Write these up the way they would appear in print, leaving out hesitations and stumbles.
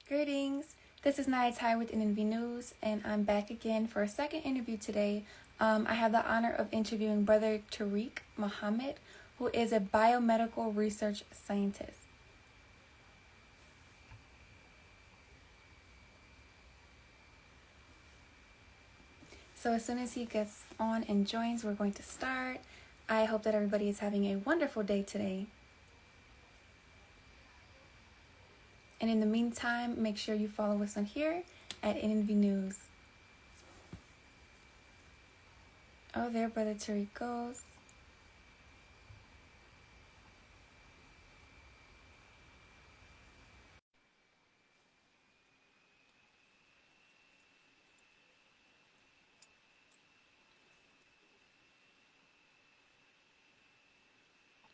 Greetings. This is Tariq with NNV News, and I'm back again for a second interview today. I have the honor of interviewing Brother Tariq Muhammad, who is a biomedical research scientist. So as soon as he gets on and joins, we're going to start. I hope that everybody is having a wonderful day today. And in the meantime, make sure you follow us on here at NNV News. Oh, there Brother Tariq goes.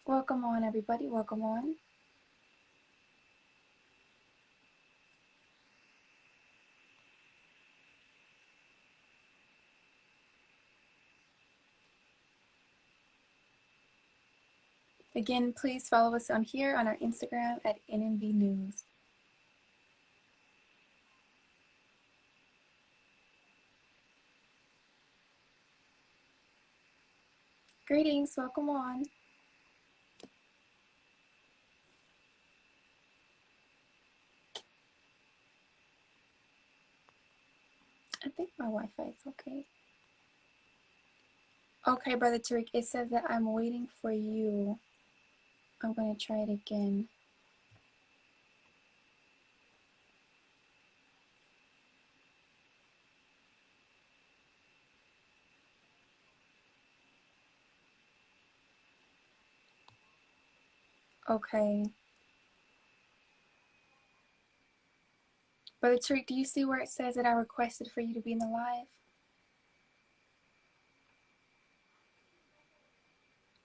Welcome on, everybody. Welcome on. Again, please follow us on here on our Instagram at NNV News. Greetings, welcome on. I think my Wi-Fi is okay. Okay, Brother Tariq, it says that I'm waiting for you. I'm going to try it again. Okay. Brother Tariq, do you see where it says that I requested for you to be in the live?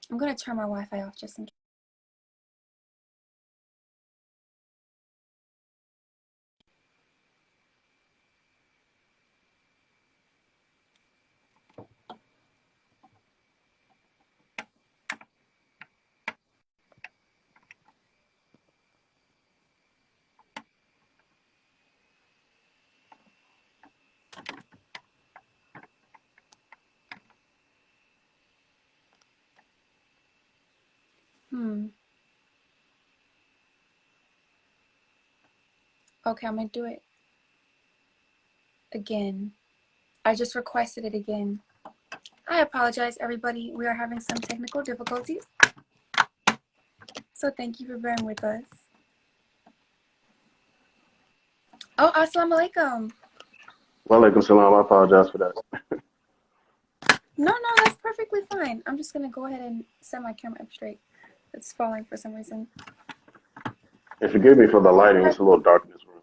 I'm going to turn my Wi-Fi off just in case. Okay, I'm going to do it again. I just requested it again. I apologize, everybody. We are having some technical difficulties. So thank you for bearing with us. Oh, assalamu alaikum. Walaikum salam. I apologize for that. No, that's perfectly fine. I'm just going to go ahead and set my camera up straight. It's falling for some reason. And forgive me for the lighting. It's a little dark in this room.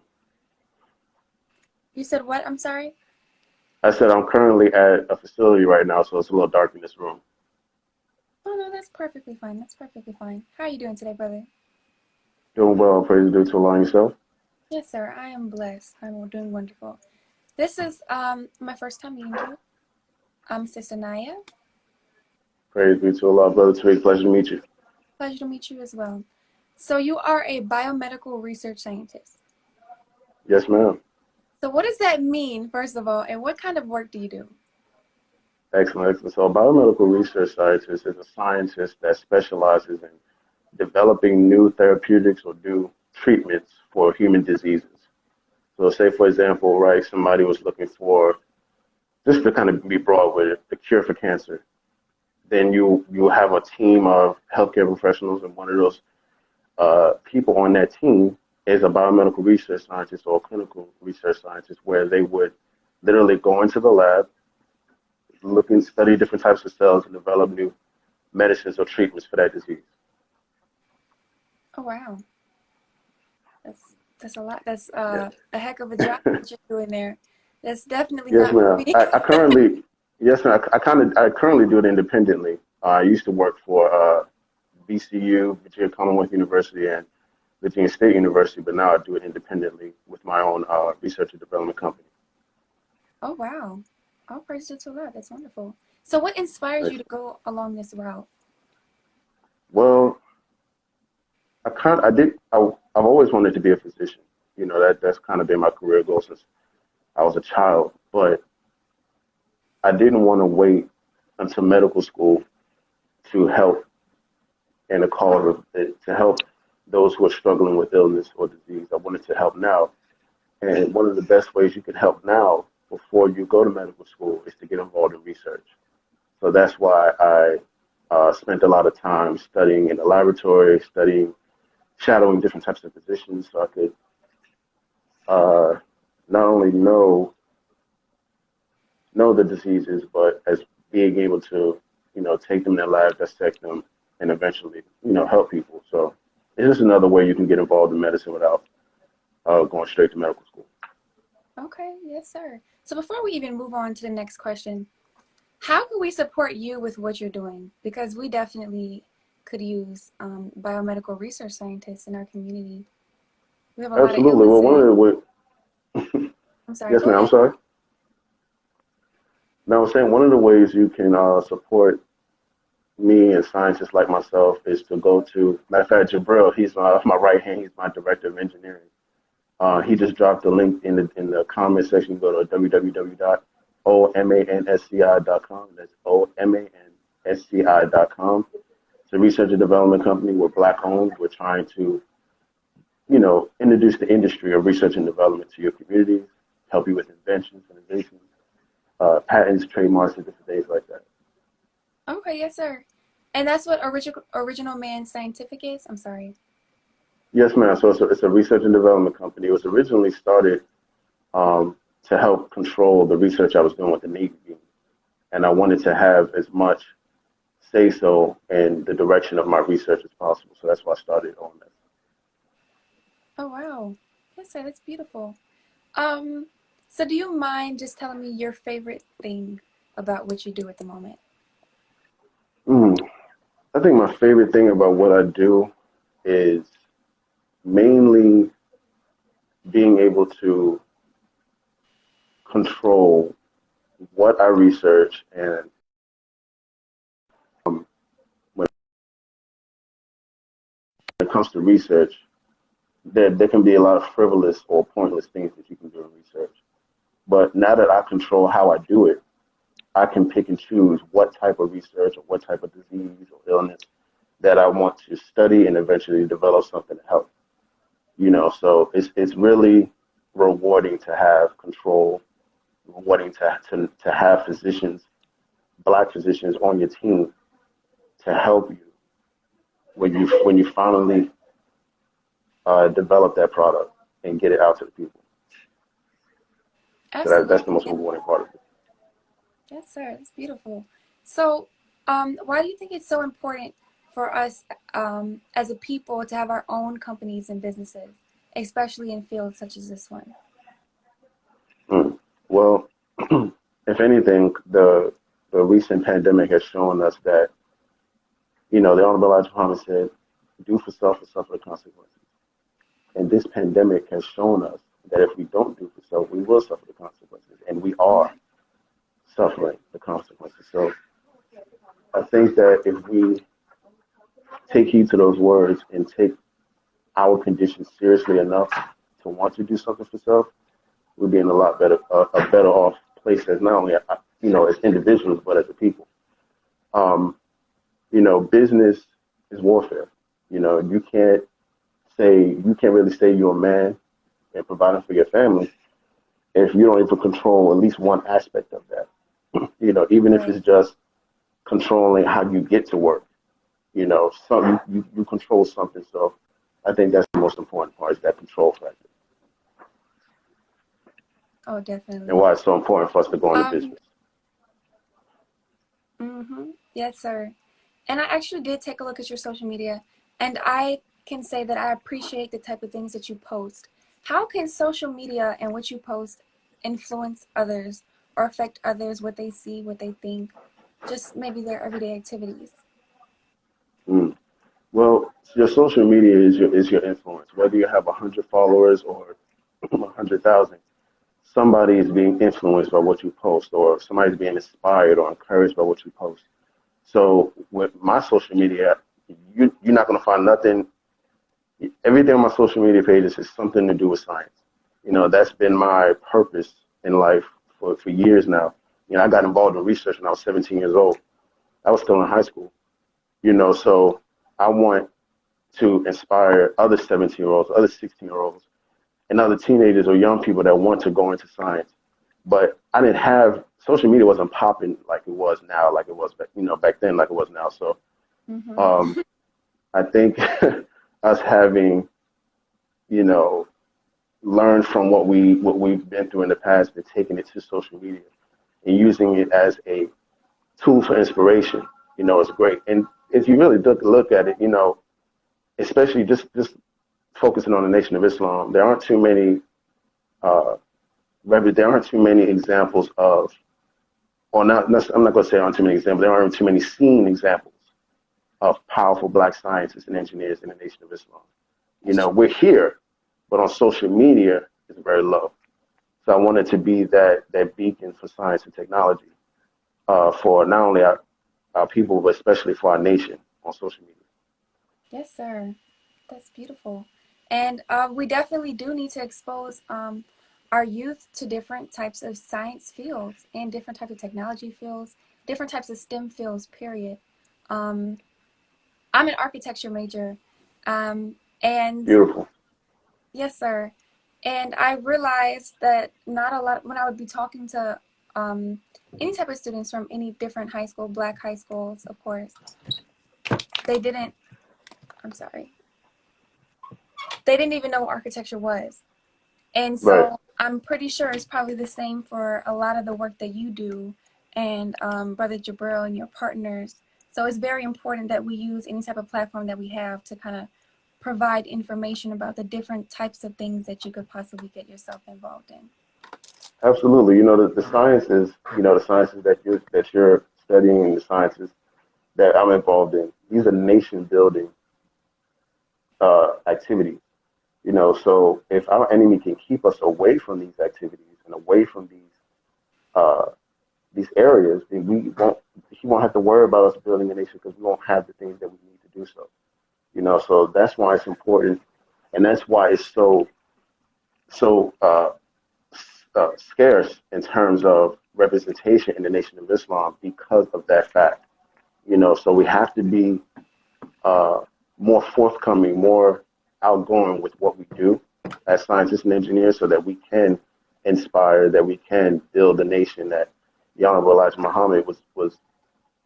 You said what? I'm sorry? I said I'm currently at a facility right now, so it's a little dark in this room. Oh, no, that's perfectly fine. That's perfectly fine. How are you doing today, brother? Doing well. Praise due to Allah yourself. Yes, sir. I am blessed. I'm doing wonderful. This is my first time meeting you. I'm Sister Naya. Praise be to Allah, Brother Tariq. Pleasure to meet you. Pleasure to meet you as well. So you are a biomedical research scientist. Yes, ma'am. So what does that mean, first of all, and what kind of work do you do? Excellent. So a biomedical research scientist is a scientist that specializes in developing new therapeutics or new treatments for human diseases. So say, for example, right, somebody was looking for, just to kind of be broad with it, the cure for cancer. Then you have a team of healthcare professionals, and one of those people on that team is a biomedical research scientist or a clinical research scientist, where they would literally go into the lab, look and study different types of cells, and develop new medicines or treatments for that disease. Oh, wow. That's a lot. That's Yes. a heck of a job that you're doing there. That's definitely Yes, not for ma'am. me. I currently, yes, ma'am. I currently do it independently. I used to work for VCU, Virginia Commonwealth University, and Virginia State University, but now I do it independently with my own research and development company. Oh, wow. All praise to Allah. That's wonderful. So what inspires you to go along this route? Well, I've always wanted to be a physician. That's kind of been my career goal since I was a child. But I didn't want to wait until medical school to help in a cause to help those who are struggling with illness or disease. I wanted to help now. And one of the best ways you can help now before you go to medical school is to get involved in research. So that's why I spent a lot of time studying in the laboratory, shadowing different types of physicians so I could uh, not only know the diseases, but as being able to, take them in their lab, dissect them, and eventually, help people. So it's just another way you can get involved in medicine without going straight to medical school. Okay, yes, sir. So before we even move on to the next question, how can we support you with what you're doing? Because we definitely could use biomedical research scientists in our community. We have a lot of Absolutely. Well, one of illnesses. the ways, I'm sorry, yes, go ma'am. I'm ahead. sorry. Now, I'm saying one of the ways you can support me and scientists like myself is to go to, matter of fact, Jabril, he's my right hand, he's my director of engineering. He just dropped the link in the comment section. Go to www.omansci.com. That's omansci.com. It's a research and development company. We're black owned. We're trying to, introduce the industry of research and development to your communities, help you with inventions, innovations, patents, trademarks, and different things like that. Okay, yes, sir. And that's what Original Man Scientific is? I'm sorry. Yes, ma'am. So it's a research and development company. It was originally started to help control the research I was doing with the Navy, and I wanted to have as much say so in the direction of my research as possible. So that's why I started on this. Oh, wow. Yes, sir, that's beautiful. Um, so do you mind just telling me your favorite thing about what you do at the moment? Mm, I think my favorite thing about what I do is mainly being able to control what I research. And when it comes to research, there can be a lot of frivolous or pointless things that you can do in research. But now that I control how I do it, I can pick and choose what type of research or what type of disease or illness that I want to study and eventually develop something to help. So it's really rewarding to have control, rewarding to have physicians, black physicians on your team to help you when you finally develop that product and get it out to the people. So that's the Absolutely. most rewarding part of it. Yes, sir. That's beautiful. So, why do you think it's so important for us as a people to have our own companies and businesses, especially in fields such as this one? Mm. Well, if anything, the recent pandemic has shown us that, the Honorable Elijah Muhammad said, do for self and suffer the consequences. And this pandemic has shown us that if we don't do for self, we will suffer the consequences. And we Mm, are suffering the consequences. So I think that if we take heed to those words and take our conditions seriously enough to want to do something for self, we'll be in a lot better, a better off place as not only, as individuals, but as a people. Um, business is warfare. You can't really say you're a man and providing for your family if you don't even control at least one aspect of that. Even if it's right. just controlling how you get to work. You control something. So I think that's the most important part is that control factor, Oh, and definitely. why it's so important for us to go into Um, business. yes, sir. And I actually did take a look at your social media, and I can say that I appreciate the type of things that you post. How can social media and what you post influence others or affect others, what they see, what they think, just maybe their everyday activities? Mm. Well, your social media is your influence. Whether you have 100 followers or 100,000, somebody is being influenced by what you post, or somebody's being inspired or encouraged by what you post. So with my social media, you're not going to find nothing everything on my social media pages is something to do with science. That's been my purpose in life for years now. I got involved in research when I was 17 years old. I was still in high school, so I want to inspire other 17-year-olds, other 16-year-olds, and other teenagers or young people that want to go into science. But I didn't have social media wasn't popping like it was now, like it was back then, like it was now. So Mm-hmm. um, I think us having you know learned from what we've been through in the past and taking it to social media and using it as a tool for inspiration, is great. And if you really look at it, especially just focusing on the Nation of Islam, there aren't too many uh, there aren't too many examples of, or I'm not going to say aren't too many examples. There aren't too many seen examples of powerful black scientists and engineers in the Nation of Islam. That's true. We're here, but on social media it's very low. So I wanted to be that beacon for science and technology for not only our people, but especially for our nation on social media. Yes, sir. That's beautiful. And we definitely do need to expose our youth to different types of science fields and different types of technology fields, different types of STEM fields, period. Um, I'm an architecture major. And Beautiful. yes, sir. And I realized that not a lot, when I would be talking to any type of students from any different high school, black high schools, of course, they didn't, I'm sorry, they didn't even know what architecture was. And Right. so I'm pretty sure it's probably the same for a lot of the work that you do and Brother Jabril and your partners. So it's very important that we use any type of platform that we have to kind of provide information about the different types of things that you could possibly get yourself involved in. Absolutely. The sciences that you're studying and the sciences that I'm involved in. These are nation building activities. So if our enemy can keep us away from these activities and away from uh, these areas, then he won't have to worry about us building a nation because we won't have the things that we need to do so. So that's why it's important, and that's why it's so scarce in terms of representation in the Nation of Islam because of that fact. So we have to be uh, more forthcoming, more outgoing with what we do as scientists and engineers, so that we can inspire, that we can build the nation that the Honorable Elijah Muhammad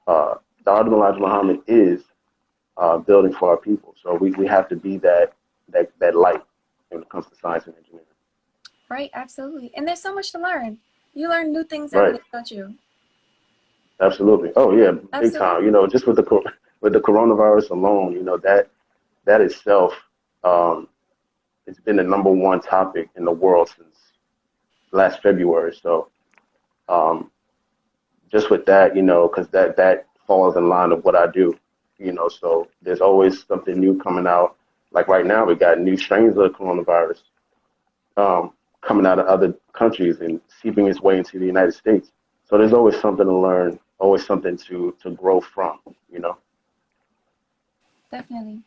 uh, the Honorable Elijah Muhammad is building for our people. So we have to be that light when it comes to science and engineering. Right, absolutely. And there's so much to learn. You learn new things every Right. day, don't you? Absolutely. Oh yeah, big time. Absolutely. Just with the coronavirus alone, that itself, um, it's been the number one topic in the world since last February. So um, just with that, because that falls in line of what I do. So there's always something new coming out. Like right now, we got new strains of the coronavirus coming out of other countries and seeping its way into the United States. So there's always something to learn, always something to grow from. You know. Definitely.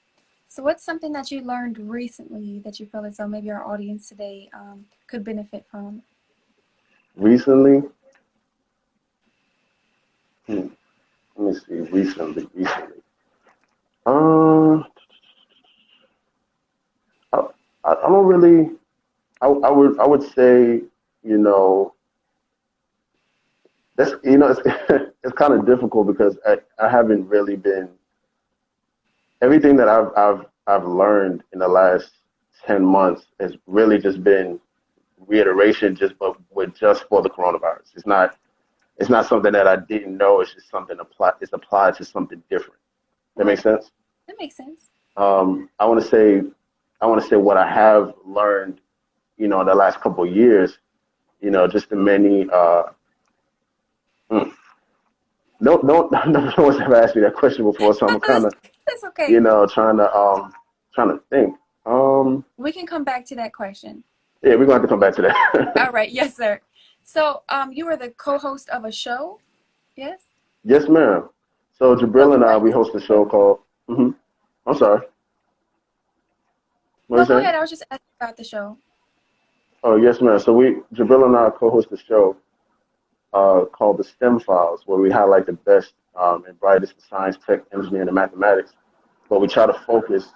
So what's something that you learned recently that you feel as though maybe our audience today could benefit from? Recently, hmm, let me see. Recently. Uh, I, I don't really. I would say, you know, it's it's kind of difficult because I haven't really been everything that I've learned in the last 10 months has really just been reiteration, just for the coronavirus. It's not something that I didn't know. It's just something it's applied to something different. That makes Right. sense. That makes sense. I want to say what I have learned, in the last couple of years, just the many. Mm, no one's ever asked me that question before, so I'm kind that's, of, that's okay. trying to think. We can come back to that question. Yeah, we're going to have to come back to All that. right. Yes, sir. So you are the co-host of a show? Yes? Yes, ma'am. So So Jabril and I, we host a show congratulations. called. I'm sorry. What are you No, go saying? ahead. I was just asking about the show. Oh, yes, ma'am. So Jabril and I co-host a show called the StemFIles, where we highlight the best and brightest in science, tech, engineering, and mathematics. But we try to focus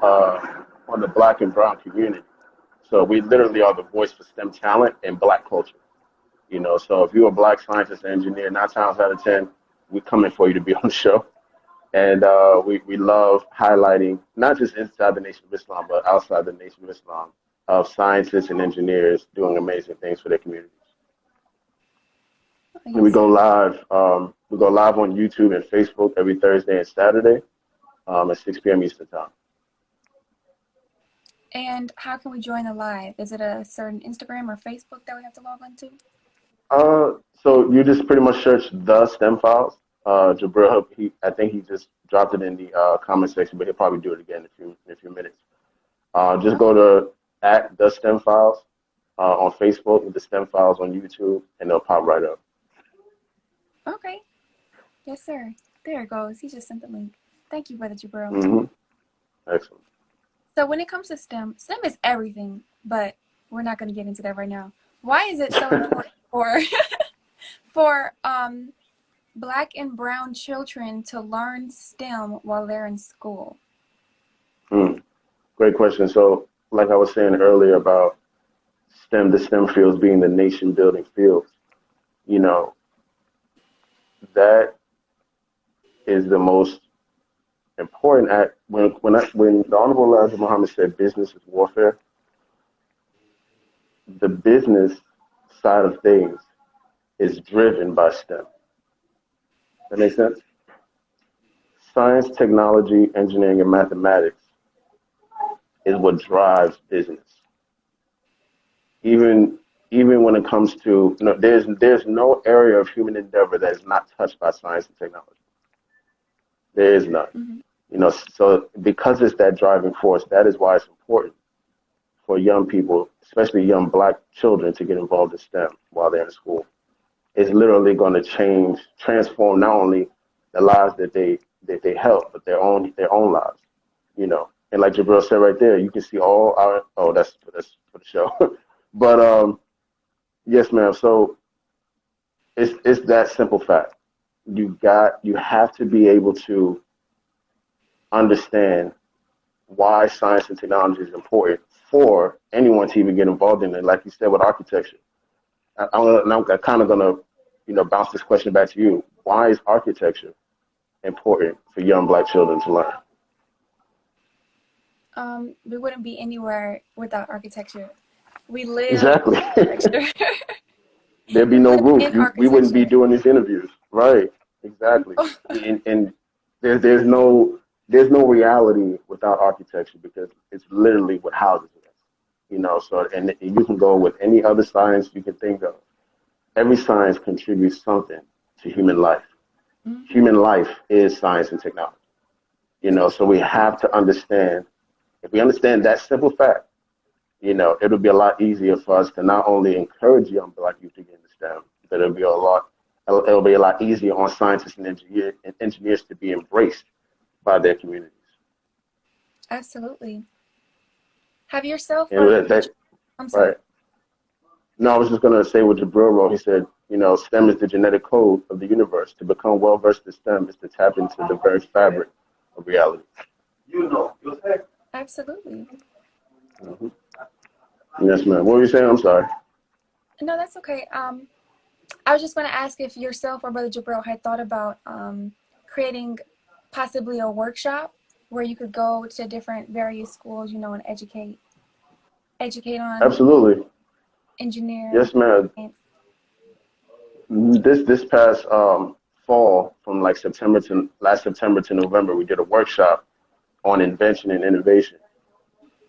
on the Black and Brown community. So we literally are the voice for STEM talent and Black culture. So if you're a Black scientist and engineer, 9 times out of 10, we're coming for you to be on the show. And we love highlighting not just inside the Nation of Islam, but outside the Nation of Islam, of scientists and engineers doing amazing things for their communities. Oh, And we yes, go sir. live. We go live on YouTube and Facebook every Thursday and Saturday at 6 p.m. Eastern Time. And how can we join the live? Is it a certain Instagram or Facebook that we have to log into? So you just pretty much search the STEM files. Jabril, I think he just dropped it in the comment section, but he'll probably do it again in a few minutes. Just Oh, go to at the STEM files on Facebook with the STEM files on YouTube, and they'll pop right up. okay. Yes, sir. There it goes. He just sent the link. Thank you, Brother Jabril. hmm Excellent. So when it comes to STEM, STEM is everything, but we're not going to get into that right now. Why is it so important for for Black and brown children to learn STEM while they're in school? Great question. So, like I was saying earlier about the STEM fields being the nation building fields, you know, that is the most important act. When the Honorable Elijah Muhammad said business is warfare, the business side of things is driven by STEM. That makes sense? Science, technology, engineering, and mathematics is what drives business. Even even when it comes to there's no area of human endeavor that is not touched by science and technology. There is none. Mm-hmm. So because it's that driving force, that is why it's important for young people, especially young Black children, to get involved in STEM while they're in school. It's literally going to transform not only the lives that they help, but their own lives. And like Jabril said right there, you can see all our. Oh, that's for the show. But yes, ma'am. So it's that simple fact. You have to be able to understand why science and technology is important for anyone to even get involved in it. Like you said with architecture, I'm kind of gonna bounce this question back to you. Why is architecture important for young Black children to learn? We wouldn't be anywhere without architecture. We live Exactly. architecture. There'd be We no live roof. in We wouldn't be architecture. doing these interviews. Right. Exactly. And there's no reality without architecture because it's literally what houses us. So and you can go with any other science you can think of. Every science contributes something to human life. Mm-hmm. Human life is science and technology. So we have to understand. If we understand that simple fact, it'll be a lot easier for us to not only encourage young Black youth to get into STEM, but it'll be a lot easier on scientists and engineers to be embraced by their communities. Absolutely. Have yourself And or I'm sorry. right. No, I was just gonna say what Jabril wrote. He said, STEM is the genetic code of the universe. To become well versed in STEM is to tap into the very fabric of reality. Absolutely. hmm Yes, ma'am. What were you saying? I'm sorry. No, that's okay. I was just going to ask if yourself or Brother Jabril had thought about creating possibly a workshop where you could go to different various schools, and educate on Absolutely. engineering. Yes, ma'am. This past fall, from like last September to November, we did a workshop on invention and innovation,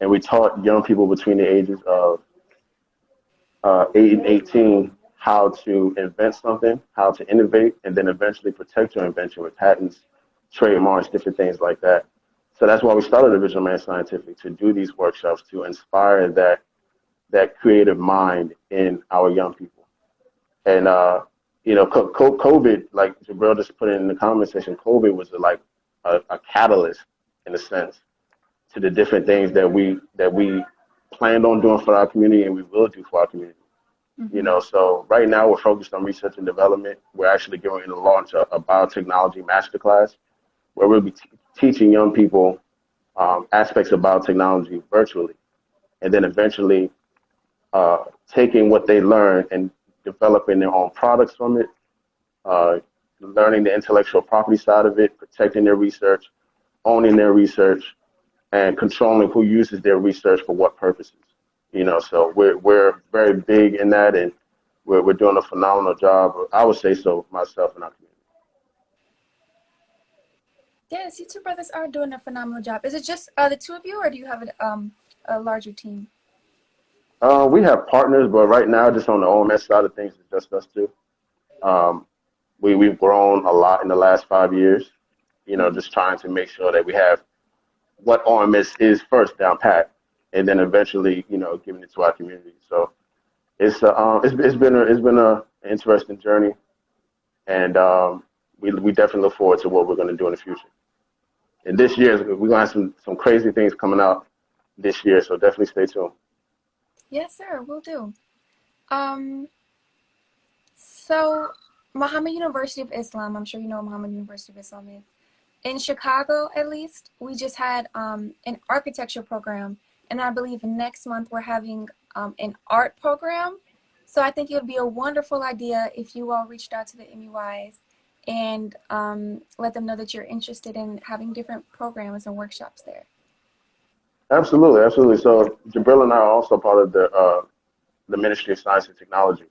and we taught young people between the ages of 8 and 18 how to invent something, how to innovate, and then eventually protect your invention with patents, trademarks, different things like that. So that's why we started Original Man Scientific, to do these workshops to inspire that creative mind in our young people. And COVID, like Jabril just put it in the comment section, COVID was like a catalyst in a sense to the different things that we planned on doing for our community and we will do for our community. Mm-hmm. So right now we're focused on research and development. We're actually going to launch a biotechnology masterclass where we'll be teaching young people aspects of biotechnology virtually, and then eventually taking what they learn and developing their own products from it, uh, learning the intellectual property side of it, protecting their research, owning their research, and controlling who uses their research for what purposes. So we're very big in that, and we're doing a phenomenal job. I would say so myself and our community. Yes, you two brothers are doing a phenomenal job. Is it just the two of you, or do you have a larger team? We have partners, but right now, just on the OMS side of things, it's just us two. Um, we've grown a lot in the last 5 years. Mm-hmm. Just trying to make sure that we have what OMS is first down pat, and then eventually, giving it to our community. So it's been a interesting journey, and we definitely look forward to what we're going to do in the future. And this year, we're going to have some crazy things coming out this year, so definitely stay tuned. Yes, sir, will do. Um, so Muhammad University of Islam, I'm sure you know what Muhammad University of Islam is. In Chicago, at least, we just had an architecture program, and I believe next month we're having an art program. So I think it would be a wonderful idea if you all reached out to the MUIs and let them know that you're interested in having different programs and workshops there. Absolutely, absolutely. So Jabril and I are also part of the Ministry of Science and Technology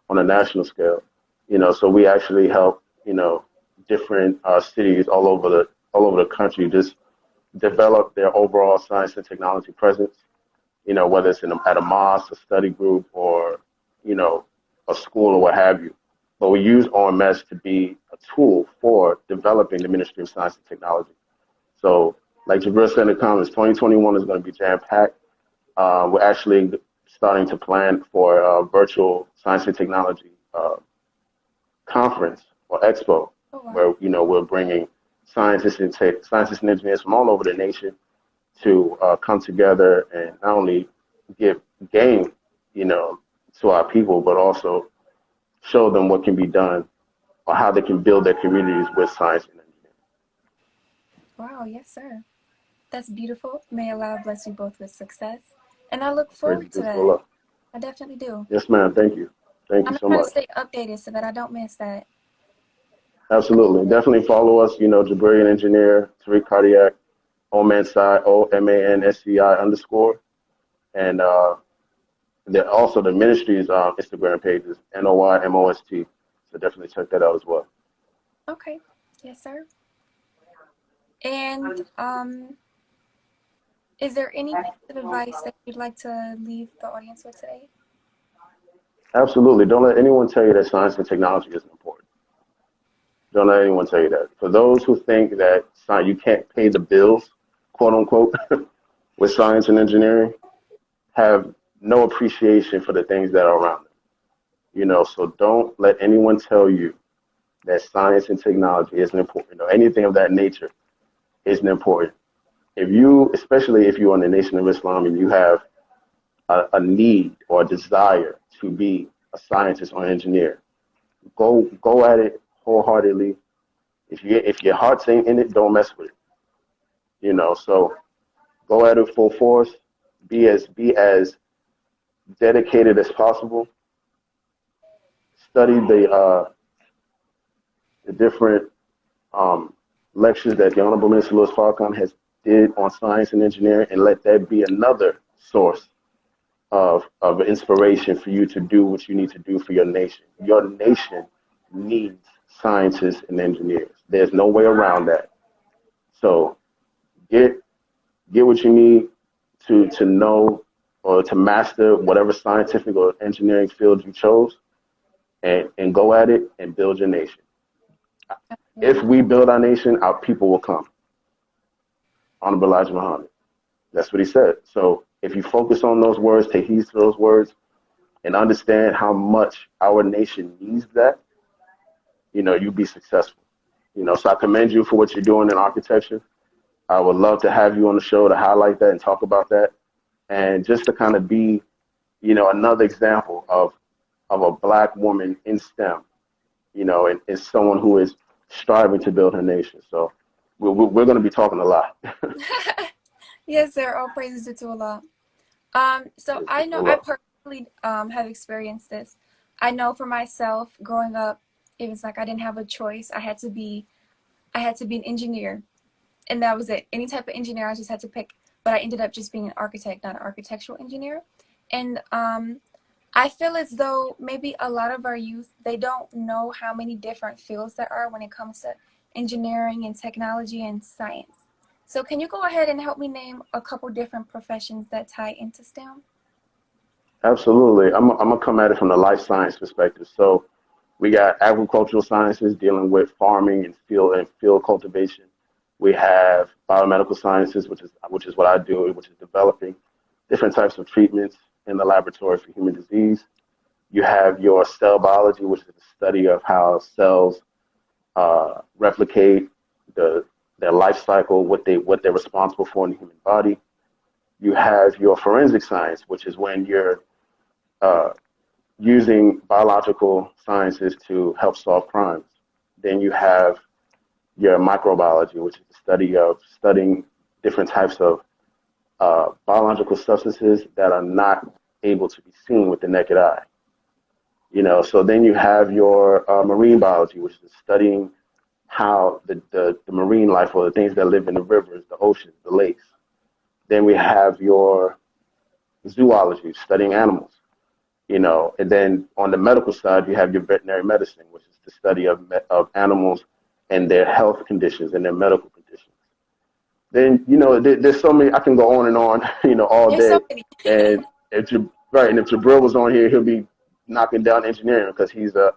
on a national scale. So we actually help different cities all over the country just develop their overall science and technology presence. Whether it's at a mosque, a study group, or you know a school or what have you. But we use OMS to be a tool for developing the Ministry of Science and Technology. So, like Jabril said in the comments, 2021 is going to be jam packed. We're actually starting to plan for a virtual science and technology conference or expo, Oh, wow. where we're bringing scientists and engineers from all over the nation to come together and not only give game, you know, to our people, but also show them what can be done or how they can build their communities with science and engineering. Wow, yes, sir. That's beautiful. May Allah bless you both with success. And I look Praise forward to be to that. Allah. I definitely do. Yes, ma'am. Thank you. Thank you I'm so trying to much. stay updated so that I don't miss that. Absolutely. Definitely follow us, Jabrian Engineer, Tariq Cardiac, Omansci, OMANSCI _ And also the ministry's Instagram page is NOYMOST. So definitely check that out as well. Okay. Yes, sir. And is there any piece of advice that you'd like to leave the audience with today? Absolutely. Don't let anyone tell you that science and technology isn't important. Don't let anyone tell you that. For those who think that you can't pay the bills, quote unquote, with science and engineering, have no appreciation for the things that are around them. So don't let anyone tell you that science and technology isn't important or anything of that nature isn't important. Especially if you're in the Nation of Islam and you have a need or a desire to be a scientist or an engineer, go at it wholeheartedly. If your heart's ain't in it, don't mess with it. So go at it full force. Be as dedicated as possible. Study the different lectures that the Honorable Minister Louis Farrakhan has did on science and engineering, and let that be another source of inspiration for you to do what you need to do for your nation. Your nation needs scientists and engineers. There's no way around that. So get what you need to know or to master whatever scientific or engineering field you chose, and go at it and build your nation. If Absolutely. we build our nation, our people will come. Honorable Elijah Muhammad. That's what he said. So if you focus on those words, take heed to those words, and understand how much our nation needs that, you'll be successful. So I commend you for what you're doing in architecture. I would love to have you on the show to highlight that and talk about that, and just to kind of be, another example of a black woman in STEM, and is someone who is striving to build her nation. So we're going to be talking a lot. Yes, sir. All praises due to Allah. So I know I personally have experienced this. I know for myself, growing up, it was like I didn't have a choice. I had to be an engineer, and that was it. Any type of engineer, I just had to pick. But I ended up just being an architect, not an architectural engineer. And I feel as though maybe a lot of our youth, they don't know how many different fields there are when it comes to engineering and technology and science. So can you go ahead and help me name a couple different professions that tie into STEM? Absolutely. I'm gonna come at it from the life science perspective. So we got agricultural sciences dealing with farming and field cultivation. We have biomedical sciences, which is what I do, which is developing different types of treatments in the laboratory for human disease. You have your cell biology, which is the study of how cells replicate their life cycle, what they're responsible for in the human body. You have your forensic science, which is when you're uh, using biological sciences to help solve crimes. Then you have your microbiology, which is the study of studying different types of biological substances that are not able to be seen with the naked eye. So then you have your marine biology, which is studying how the marine life or the things that live in the rivers, the oceans, the lakes. Then we have your zoology, studying animals, and then on the medical side, you have your veterinary medicine, which is the study of animals and their health conditions and their medical conditions. Then, there's so many, I can go on, all There's so day. many. And and if Jabril was on here, he'll be knocking down engineering because he's a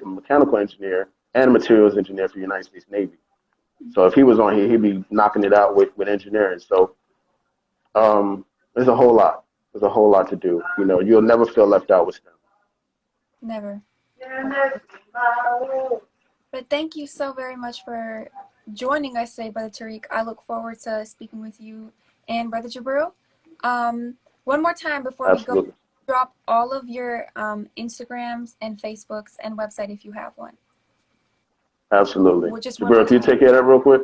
mechanical engineer and a materials engineer for the United States Navy. So if he was on here, he'd be knocking it out with engineering. So there's a whole lot. There's a whole lot to do. You'll never feel left out with STEM. Never. But thank you so very much for joining us today, Brother Tariq. I look forward to speaking with you and Brother Jabril. One more time before we go, Absolutely. drop all of your Instagrams and Facebooks and website if you have one. Absolutely. Well, just one more Jabril, can you time. take care of that real quick?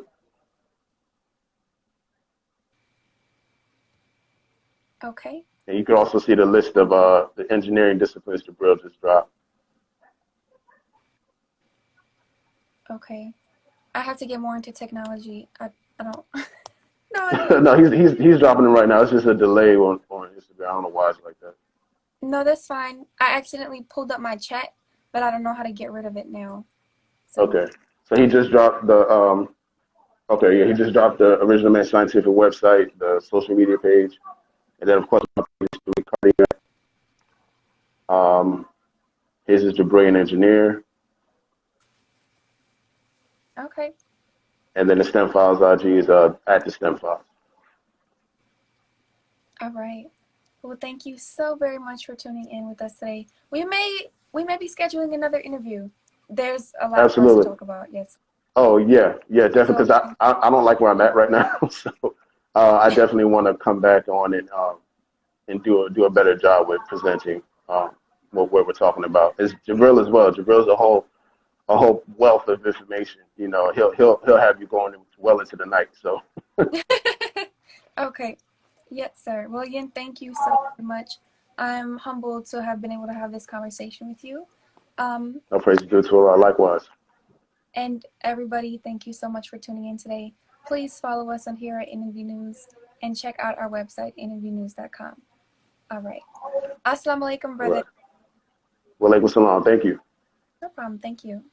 Okay. And you can also see the list of the engineering disciplines Jabril just dropped. Okay. I have to get more into technology. I don't. No, I don't. No, he's dropping it right now. It's just a delay on Instagram. I don't know why it's like that. No, that's fine. I accidentally pulled up my chat, but I don't know how to get rid of it now. So, Okay. So he just dropped the okay, yeah, he just dropped the Original Man Scientific website, the social media page, and then of course my page is Tariq Cardiac. His is Jabrian Engineer, okay. and then the StemFIles IG is at the StemFIles. All right. Well, thank you so very much for tuning in with us today. We may be scheduling another interview. There's a lot for us to Absolutely. talk about. Yes. Oh yeah, definitely. So, Because I don't like where I'm at right now, so I definitely want to come back on and do a better job with presenting what we're talking about. It's Jabril as well. Jabril's a whole wealth of information. He'll have you going well into the night. So okay. Yes, sir. Well, again, thank you so very much. I'm humbled to have been able to have this conversation with you. no praise due to Allah. Likewise. And everybody, thank you so much for tuning in today. Please follow us on here at NNV News and check out our website, nnvnews.com. All right. Assalamu alaikum, All brother. right. Wa alaikum salam. Thank you. No problem. Thank you.